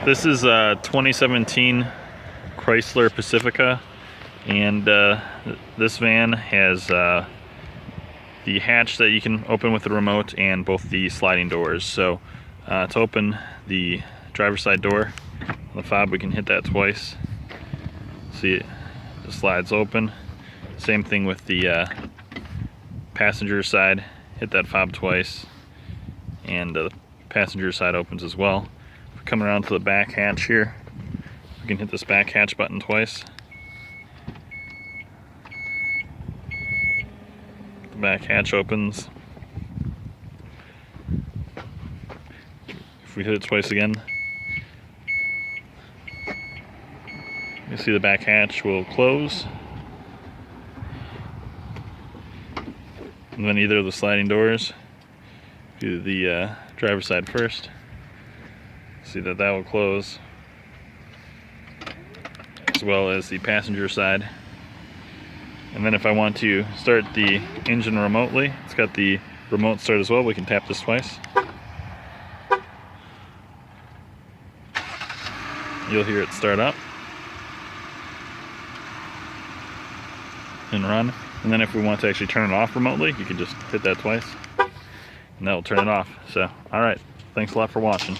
This is a 2017 Chrysler Pacifica, and this van has the hatch that you can open with the remote and both the sliding doors. So to open the driver's side door on the fob, we can hit that twice. See, it slides open. Same thing with the passenger side. Hit that fob twice, and the passenger side opens as well. If we come around to the back hatch here, we can hit this back hatch button twice. The back hatch opens. If we hit it twice again, you see the back hatch will close. And then either of the sliding doors, do the driver's side first. See that will close, as well as the passenger side. And then if I want to start the engine remotely, it's got the remote start as well. We can tap this twice. You'll hear it start up and run. And then if we want to actually turn it off remotely, you can just hit that twice and that will turn it off. So, alright, thanks a lot for watching.